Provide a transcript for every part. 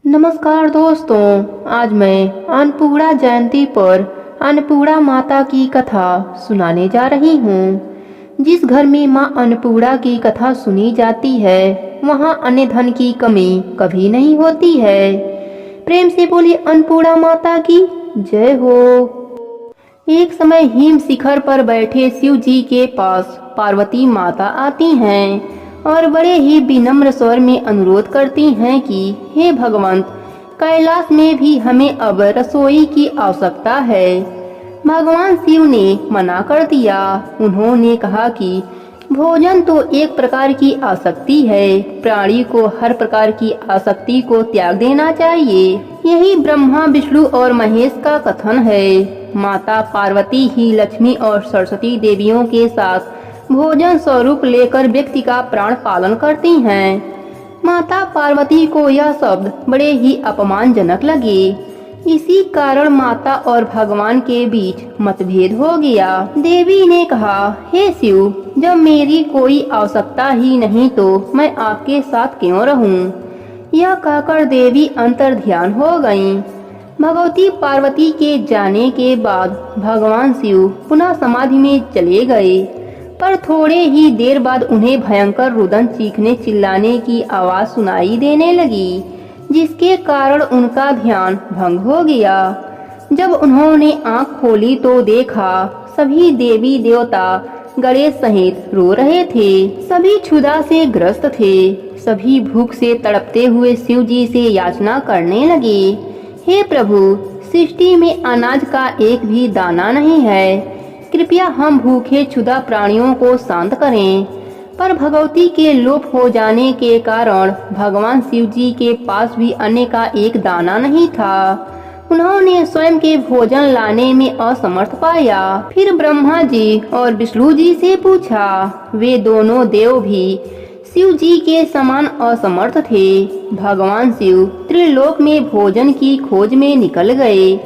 नमस्कार दोस्तों, आज मैं अन्नपूर्णा जयंती पर अन्नपूर्णा माता की कथा सुनाने जा रही हूँ। जिस घर में माँ अन्नपूर्णा की कथा सुनी जाती है, वहाँ अन्न धन की कमी कभी नहीं होती है। प्रेम से बोलिए अन्नपूर्णा माता की जय हो। एक समय हिम शिखर पर बैठे शिव जी के पास पार्वती माता आती हैं और बड़े ही विनम्र स्वर में अनुरोध करती हैं कि हे भगवंत, कैलाश में भी हमें अब रसोई की आवश्यकता है। भगवान शिव ने मना कर दिया। उन्होंने कहा कि भोजन तो एक प्रकार की आसक्ति है, प्राणी को हर प्रकार की आसक्ति को त्याग देना चाहिए। यही ब्रह्मा विष्णु और महेश का कथन है। माता पार्वती ही लक्ष्मी और सरस्वती देवियों के साथ भोजन स्वरूप लेकर व्यक्ति का प्राण पालन करती हैं। माता पार्वती को यह शब्द बड़े ही अपमानजनक लगे। इसी कारण माता और भगवान के बीच मतभेद हो गया। देवी ने कहा, हे शिव, जब मेरी कोई आवश्यकता ही नहीं तो मैं आपके साथ क्यों रहूं? यह कहकर देवी अंतर्ध्यान हो गईं। भगवती पार्वती के जाने के बाद भगवान शिव पुनः समाधि में चले गए, पर थोड़े ही देर बाद उन्हें भयंकर रुदन चीखने चिल्लाने की आवाज सुनाई देने लगी, जिसके कारण उनका ध्यान भंग हो गया। जब उन्होंने आंख खोली तो देखा सभी देवी देवता गणेश सहित रो रहे थे। सभी क्षुधा से ग्रस्त थे। सभी भूख से तड़पते हुए शिव जी से याचना करने लगे, हे प्रभु, सृष्टि में अनाज का एक भी दाना नहीं है, कृपया हम भूखे क्षुधा प्राणियों को शांत करें। पर भगवती के लोप हो जाने के कारण भगवान शिव जी के पास भी अन्न का एक दाना नहीं था। उन्होंने स्वयं के भोजन लाने में असमर्थ पाया। फिर ब्रह्मा जी और विष्णु जी से पूछा। वे दोनों देव भी शिव जी के समान असमर्थ थे। भगवान शिव त्रिलोक में भोजन की खोज में निकल गए।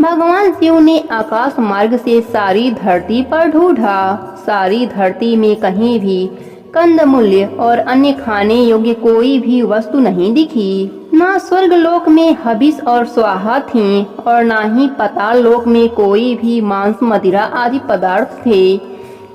भगवान शिव ने आकाश मार्ग से सारी धरती पर ढूंढा। सारी धरती में कहीं भी कंदमूल्य और अन्य खाने योग्य कोई भी वस्तु नहीं दिखी। न स्वर्ग लोक में हविष और स्वाहा थीं और न ही पाताल लोक में कोई भी मांस मदिरा आदि पदार्थ थे।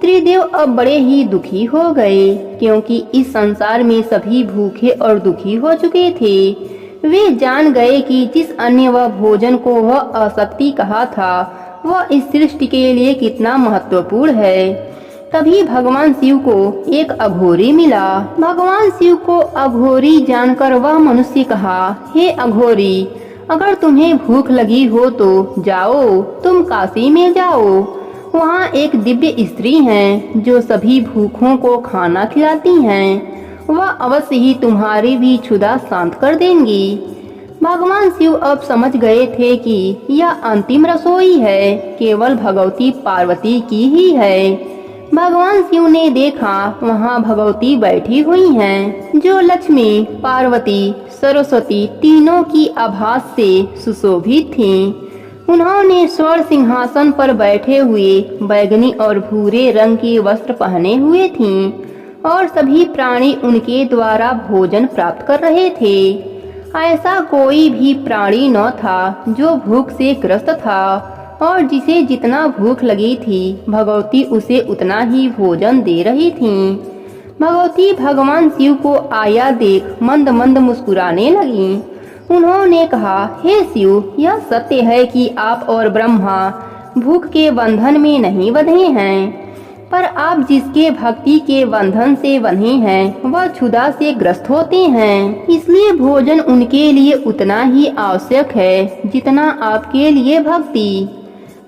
त्रिदेव अब बड़े ही दुखी हो गए, क्योंकि इस संसार में सभी भूखे और दुखी हो चुके थे। वे जान गए कि जिस अन्य व भोजन को वह आसक्ति कहा था, वह इस सृष्टि के लिए कितना महत्वपूर्ण है। तभी भगवान शिव को एक अघोरी मिला। भगवान शिव को अघोरी जानकर वह मनुष्य कहा, हे अघोरी, अगर तुम्हें भूख लगी हो तो जाओ, तुम काशी में जाओ। वहाँ एक दिव्य स्त्री हैं जो सभी भूखों को खाना खिलाती हैं। वह अवश्य ही तुम्हारी भी क्षुधा शांत कर देंगी। भगवान शिव अब समझ गए थे कि यह अंतिम रसोई है, केवल भगवती पार्वती की ही है। भगवान शिव ने देखा वहाँ भगवती बैठी हुई हैं, जो लक्ष्मी, पार्वती, सरस्वती तीनों की आभास से सुशोभित थीं। उन्होंने स्वर्ण सिंहासन पर बैठे हुए बैगनी और भूरे रंग के वस्त्र पहने हुए थीं और सभी प्राणी उनके द्वारा भोजन प्राप्त कर रहे थे। ऐसा कोई भी प्राणी न था जो भूख से ग्रस्त था, और जिसे जितना भूख लगी थी भगवती उसे उतना ही भोजन दे रही थीं। भगवती भगवान शिव को आया देख मंद मंद मुस्कुराने लगीं। उन्होंने कहा, हे शिव, यह सत्य है कि आप और ब्रह्मा भूख के बंधन में नहीं बंधे हैं, पर आप जिसके भक्ति के बंधन से बंधे हैं वह क्षुधा से ग्रस्त होते हैं। इसलिए भोजन उनके लिए उतना ही आवश्यक है जितना आपके लिए भक्ति।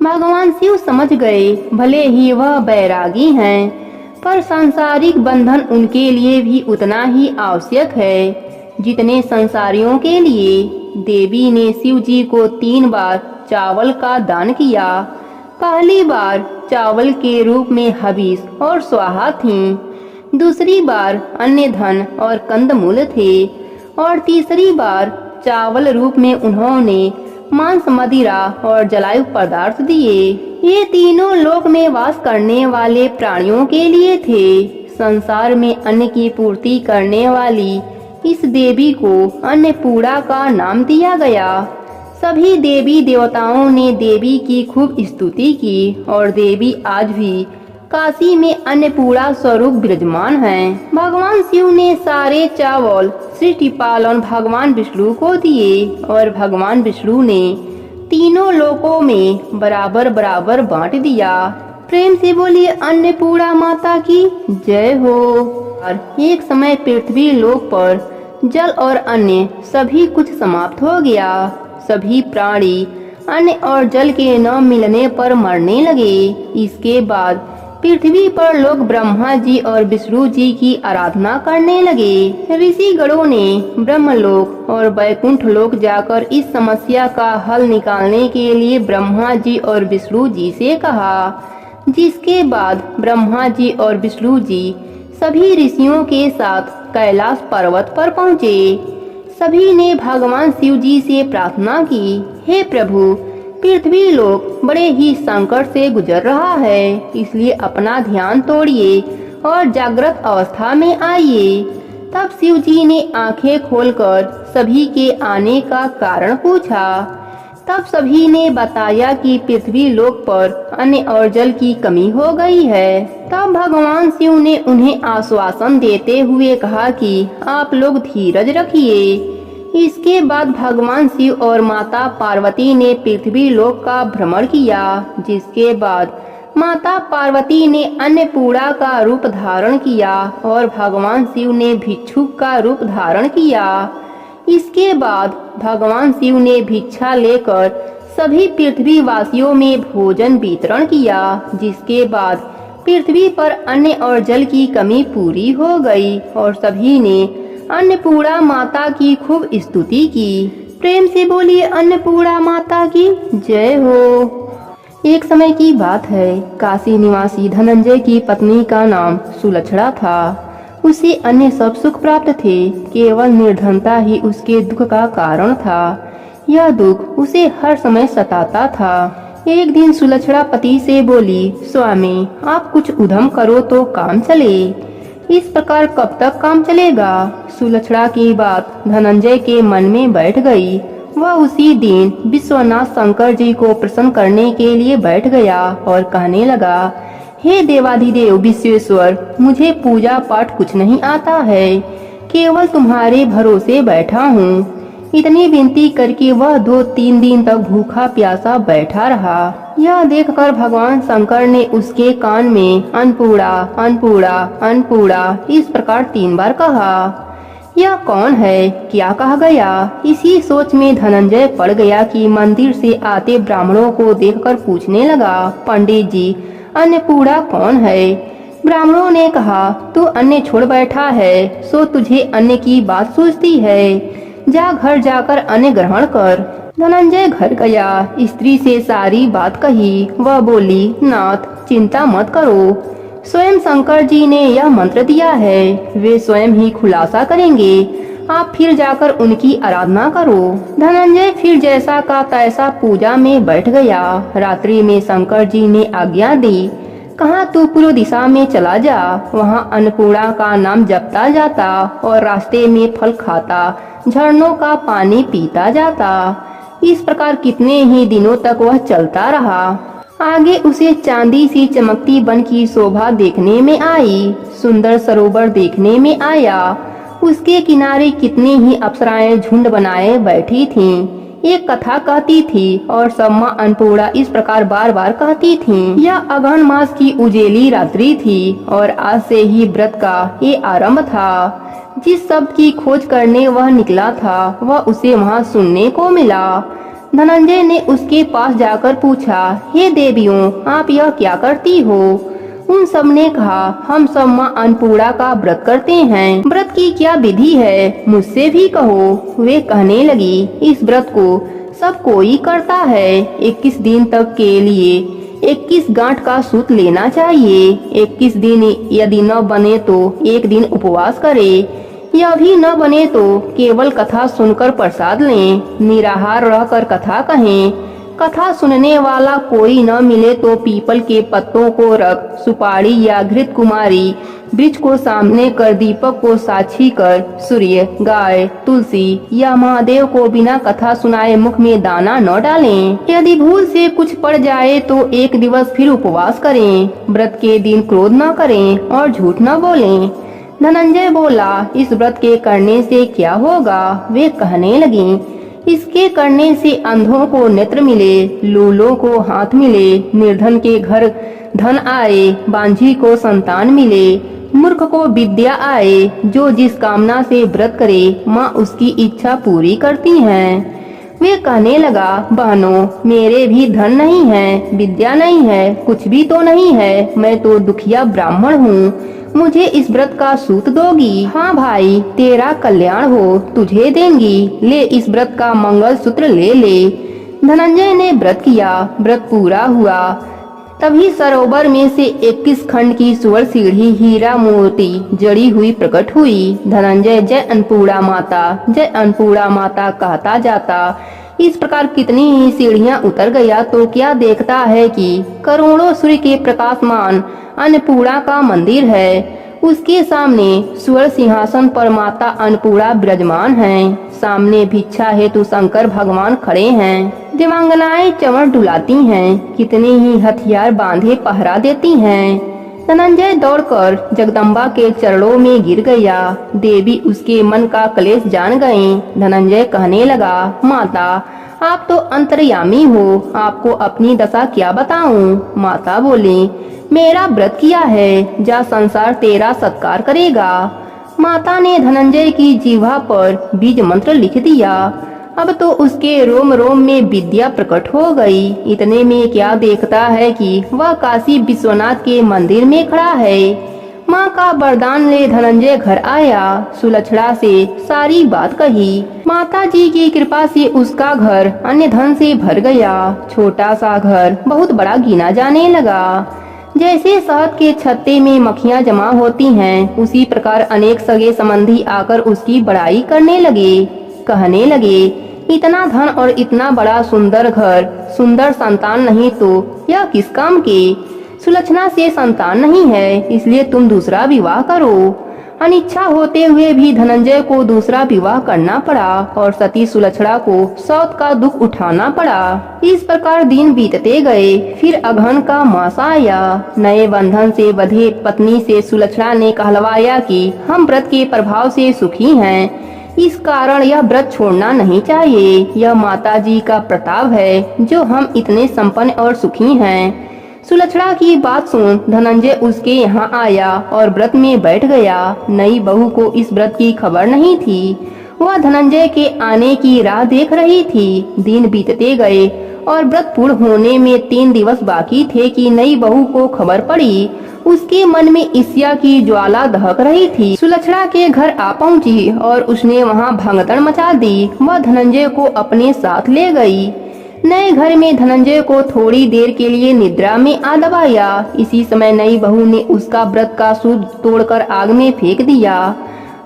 भगवान शिव समझ गए, भले ही वह बैरागी हैं, पर सांसारिक बंधन उनके लिए भी उतना ही आवश्यक है जितने संसारियों के लिए। देवी ने शिव जी को 3 बार चावल का दान किया। पहली बार चावल के रूप में हविष और स्वाहा थीं, दूसरी बार अन्य धन और कंदमूल थे, और तीसरी बार चावल रूप में उन्होंने मांस मदिरा और जलायु पदार्थ दिए। ये तीनों लोक में वास करने वाले प्राणियों के लिए थे। संसार में अन्न की पूर्ति करने वाली इस देवी को अन्नपूर्णा का नाम दिया गया। सभी देवी देवताओं ने देवी की खूब स्तुति की और देवी आज भी काशी में अन्नपूर्णा स्वरूप विराजमान हैं। भगवान शिव ने सारे चावल सृष्टि पालन भगवान विष्णु को दिए और भगवान विष्णु ने तीनों लोकों में बराबर बराबर बांट दिया। प्रेम से बोलिए अन्नपूर्णा माता की जय हो। और एक समय पृथ्वी लोक पर जल और अन्न सभी कुछ समाप्त हो गया। सभी प्राणी अन्न और जल के न मिलने पर मरने लगे। इसके बाद पृथ्वी पर लोग ब्रह्मा जी और विष्णु जी की आराधना करने लगे। ऋषि गणों ने ब्रह्मलोक और वैकुंठ लोक जाकर इस समस्या का हल निकालने के लिए ब्रह्मा जी और विष्णु जी से कहा, जिसके बाद ब्रह्मा जी और विष्णु जी सभी ऋषियों के साथ कैलाश पर्वत पर पहुँचे। सभी ने भगवान शिव जी से प्रार्थना की, हे प्रभु, पृथ्वी लोक बड़े ही संकट से गुजर रहा है, इसलिए अपना ध्यान तोड़िए और जागृत अवस्था में आइए। तब शिव जी ने आंखें खोलकर सभी के आने का कारण पूछा। तब सभी ने बताया कि पृथ्वी लोक पर अन्न और जल की कमी हो गई है। तब भगवान शिव ने उन्हें आश्वासन देते हुए कहा कि आप लोग धीरज रखिए। इसके बाद भगवान शिव और माता पार्वती ने पृथ्वी लोक का भ्रमण किया, जिसके बाद माता पार्वती ने अन्नपूर्णा का रूप धारण किया और भगवान शिव ने भिक्षुक का रूप धारण किया। इसके बाद भगवान शिव ने भिक्षा लेकर सभी पृथ्वी वासियों में भोजन वितरण किया, जिसके बाद पृथ्वी पर अन्न और जल की कमी पूरी हो गई और सभी ने अन्नपूर्णा माता की खूब स्तुति की। प्रेम से बोलिए अन्नपूर्णा माता की जय हो। एक समय की बात है, काशी निवासी धनंजय की पत्नी का नाम सुलक्षणा था। उसे अन्य सब सुख प्राप्त थे, केवल निर्धनता ही उसके दुख का कारण था। यह दुख उसे हर समय सताता था। एक दिन सुलक्षणा पति से बोली, स्वामी, आप कुछ उद्यम करो तो काम चले। इस प्रकार कब तक काम चलेगा? सुलक्षणा की बात धनंजय के मन में बैठ गई। वह उसी दिन विश्वनाथ शंकर जी को प्रसन्न करने के लिए बैठ गया और कहने लगा, हे देवाधिदेव विश्वेश्वर, मुझे पूजा पाठ कुछ नहीं आता है, केवल तुम्हारे भरोसे बैठा हूँ। इतनी विनती करके वह 2-3 दिन तक भूखा प्यासा बैठा रहा। यह देखकर भगवान शंकर ने उसके कान में अन्नपूर्णा अन्नपूर्णा अन्नपूर्णा इस प्रकार 3 बार कहा। यह कौन है, क्या कहा गया? इसी सोच में धनंजय पड़ गया कि मंदिर से आते ब्राह्मणों को देखकर पूछने लगा, पंडित जी, अन्नपूर्णा कौन है? ब्राह्मणों ने कहा, तू अन्न छोड़ बैठा है, सो तुझे अन्न की बात सूझती है, जा घर जाकर अन्न ग्रहण कर। धनंजय घर गया, स्त्री से सारी बात कही। वह बोली, नाथ, चिंता मत करो, स्वयं शंकर जी ने यह मंत्र दिया है, वे स्वयं ही खुलासा करेंगे, आप फिर जाकर उनकी आराधना करो। धनंजय फिर जैसा का तैसा पूजा में बैठ गया। रात्रि में शंकर जी ने आज्ञा दी, कहा तू पूर्व दिशा में चला जा, वहाँ अन्नपूर्णा का नाम जपता जाता और रास्ते में फल खाता, झरनों का पानी पीता जाता। इस प्रकार कितने ही दिनों तक वह चलता रहा। आगे उसे चांदी सी चमकती वन की शोभा देखने में आई, सुंदर सरोवर देखने में आया। उसके किनारे कितनी ही अप्सराएं झुंड बनाए बैठी थीं। एक कथा कहती थी और सब माँ अन्नपूर्णा इस प्रकार बार बार कहती थीं। यह अगहन मास की उजेली रात्रि थी और आज से ही व्रत का ये आरंभ था। जिस शब्द की खोज करने वह निकला था वह उसे वहाँ सुनने को मिला। धनंजय ने उसके पास जाकर पूछा, हे देवियों, आप यह क्या करती हो? उन सब ने कहा, हम सब माँ अन्नपूर्णा का व्रत करते हैं। व्रत की क्या विधि है, मुझसे भी कहो। वे कहने लगी, इस व्रत को सब कोई करता है। 21 दिन तक के लिए 21 गांठ का सूत लेना चाहिए। 21 दिन यदि न बने तो 1 दिन उपवास करे, यह भी न बने तो केवल कथा सुनकर प्रसाद लें, निराहार रहकर कथा कहें। कथा सुनने वाला कोई न मिले तो पीपल के पत्तों को रख सुपारी या घृत कुमारी वृक्ष को सामने कर, दीपक को साक्षी कर, सूर्य, गाय, तुलसी या महादेव को बिना कथा सुनाए मुख में दाना न डालें। यदि भूल से कुछ पड़ जाए तो एक दिवस फिर उपवास करें। व्रत के दिन क्रोध न करें और झूठ न बोलें। धनंजय बोला, इस व्रत के करने से क्या होगा? वे कहने लगी, इसके करने से अंधों को नेत्र मिले, लूलों को हाथ मिले, निर्धन के घर धन आए, बांझी को संतान मिले, मूर्ख को विद्या आए। जो जिस कामना से व्रत करे माँ उसकी इच्छा पूरी करती हैं। वे कहने लगा, बहनों, मेरे भी धन नहीं है, विद्या नहीं है, कुछ भी तो नहीं है। मैं तो दुखिया ब्राह्मण हूँ, मुझे इस व्रत का सूत दोगी? हाँ भाई, तेरा कल्याण हो, तुझे देंगी। ले, इस व्रत का मंगल सूत्र ले ले। धनंजय ने व्रत किया। व्रत पूरा हुआ। तभी सरोवर में से 21 खंड की सुवर्ण सीढ़ी हीरा मोती जड़ी हुई प्रकट हुई। धनंजय जय अन्नपूर्णा माता, जय अन्नपूर्णा माता कहता जाता इस प्रकार कितनी ही सीढ़ियां उतर गया तो क्या देखता है कि करोड़ों सूर्य के प्रकाशमान अन्नपूर्णा का मंदिर है। उसके सामने स्वर्ण सिंहासन पर माता अन्नपूर्णा विराजमान हैं। सामने भिक्षा हेतु शंकर भगवान खड़े हैं। देवांगनाएं चंवर डुलाती हैं। कितने ही हथियार बांधे पहरा देती हैं। धनंजय दौड़कर जगदम्बा के चरणों में गिर गया। देवी उसके मन का क्लेश जान गईं। धनंजय कहने लगा, माता, आप तो अंतर्यामी हो, आपको अपनी दशा क्या बताऊं? माता बोली, मेरा व्रत किया है, जा संसार तेरा सत्कार करेगा। माता ने धनंजय की जीवा पर बीज मंत्र लिख दिया। अब तो उसके रोम रोम में विद्या प्रकट हो गई। इतने में क्या देखता है कि वह काशी विश्वनाथ के मंदिर में खड़ा है। माँ का वरदान ले धनंजय घर आया। सुलक्षणा से सारी बात कही। माता जी की कृपा से उसका घर अन्य धन से भर गया। छोटा सा घर बहुत बड़ा गिना जाने लगा। जैसे शहद के छत्ते में मक्खियाँ जमा होती हैं, उसी प्रकार अनेक सगे संबंधी आकर उसकी बड़ाई करने लगे। कहने लगे, इतना धन और इतना बड़ा सुंदर घर, सुंदर संतान नहीं तो यह किस काम के? सुलक्षणा से संतान नहीं है, इसलिए तुम दूसरा विवाह करो। अनिच्छा होते हुए भी धनंजय को दूसरा विवाह करना पड़ा और सती सुलक्षणा को सौत का दुख उठाना पड़ा। इस प्रकार दिन बीतते गए। फिर अगहन का मास आया। नए बंधन से बंधे पत्नी से सुलक्षणा ने कहलवाया कि हम व्रत के प्रभाव से सुखी हैं, इस कारण यह व्रत छोड़ना नहीं चाहिए। यह माता जी का प्रताप है जो हम इतने संपन्न और सुखी हैं। सुलक्षणा की बात सुन धनंजय उसके यहाँ आया और व्रत में बैठ गया। नई बहू को इस व्रत की खबर नहीं थी। वह धनंजय के आने की राह देख रही थी। दिन बीतते गए और व्रत पूर्ण होने में 3 दिवस बाकी थे कि नई बहू को खबर पड़ी। उसके मन में ईर्ष्या की ज्वाला दहक रही थी। सुलक्षणा के घर आ पहुंची और उसने वहां भगदड़ मचा दी। वह धनंजय को अपने साथ ले गई। नए घर में धनंजय को थोड़ी देर के लिए निद्रा में आ दबाया। इसी समय नई बहू ने उसका व्रत का सूत तोड़कर आग में फेंक दिया।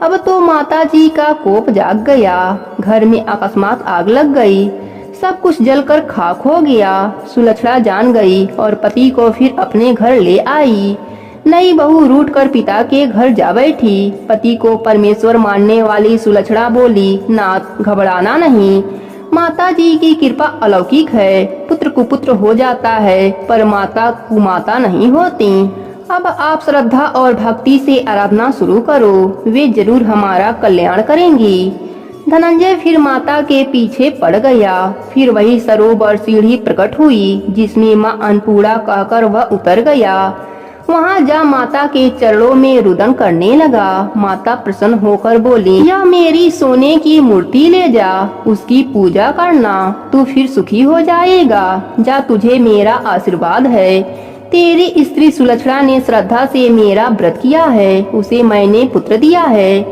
अब तो माता जी का कोप जाग गया। घर में अकस्मात आग लग गई। सब कुछ जलकर खाक हो गया। सुलक्षणा जान गई और पति को फिर अपने घर ले आई। नई बहू रूठकर पिता के घर जा बैठी। पति को परमेश्वर मानने वाली सुलक्षणा बोली, नाथ, घबराना नहीं, माता जी की कृपा अलौकिक है। पुत्र कुपुत्र हो जाता है पर माता कुमाता नहीं होती। अब आप श्रद्धा और भक्ति से आराधना शुरू करो, वे जरूर हमारा कल्याण करेंगी। धनंजय फिर माता के पीछे पड़ गया। फिर वही सरोवर सीढ़ी प्रकट हुई जिसमें माँ अन्नपूर्णा कहकर वह उतर गया। वहाँ जा माता के चरणों में रुदन करने लगा। माता प्रसन्न होकर बोली, यह मेरी सोने की मूर्ति ले जा, उसकी पूजा करना, तू फिर सुखी हो जाएगा। जा, तुझे मेरा आशीर्वाद है। तेरी स्त्री सुलक्षणा ने श्रद्धा से मेरा व्रत किया है, उसे मैंने पुत्र दिया है।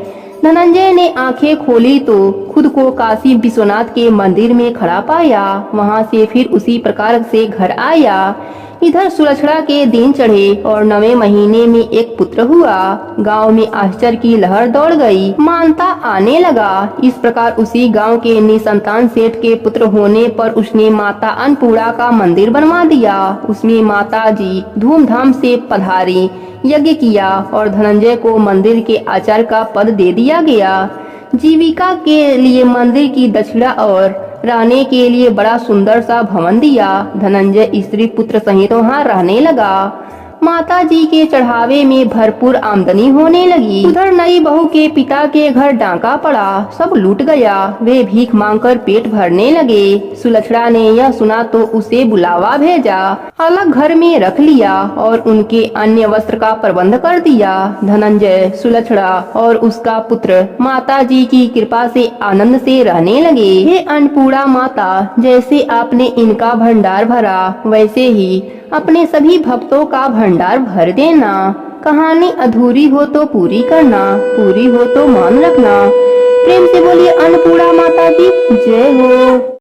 धनंजय ने आंखें खोली तो खुद को काशी विश्वनाथ के मंदिर में खड़ा पाया। वहाँ से फिर उसी प्रकार से घर आया। इधर सुलक्षणा के दिन चढ़े और 9वें महीने में एक पुत्र हुआ। गांव में आश्चर्य की लहर दौड़ गई, मानता आने लगा। इस प्रकार उसी गांव के निसंतान सेठ के पुत्र होने पर उसने माता अन्नपूर्णा का मंदिर बनवा दिया। उसमें माता जी धूमधाम से पधारी, यज्ञ किया और धनंजय को मंदिर के आचार्य का पद दे दिया गया। जीविका के लिए मंदिर की दक्षिणा और रहने के लिए बड़ा सुंदर सा भवन दिया। धनंजय स्त्री पुत्र सहित वहाँ रहने लगा। माता जी के चढ़ावे में भरपूर आमदनी होने लगी। उधर नई बहू के पिता के घर डाका पड़ा, सब लूट गया। वे भीख मांगकर पेट भरने लगे। सुलक्षणा ने यह सुना तो उसे बुलावा भेजा, अलग घर में रख लिया और उनके अन्य वस्त्र का प्रबंध कर दिया। धनंजय, सुलक्षणा और उसका पुत्र माता जी की कृपा से आनंद से रहने लगे। हे अन्नपूर्णा माता, जैसे आपने इनका भंडार भरा वैसे ही अपने सभी भक्तों का भंडार भर देना। कहानी अधूरी हो तो पूरी करना, पूरी हो तो मान रखना। प्रेम से बोलिए अन्नपूर्णा माता की जय हो।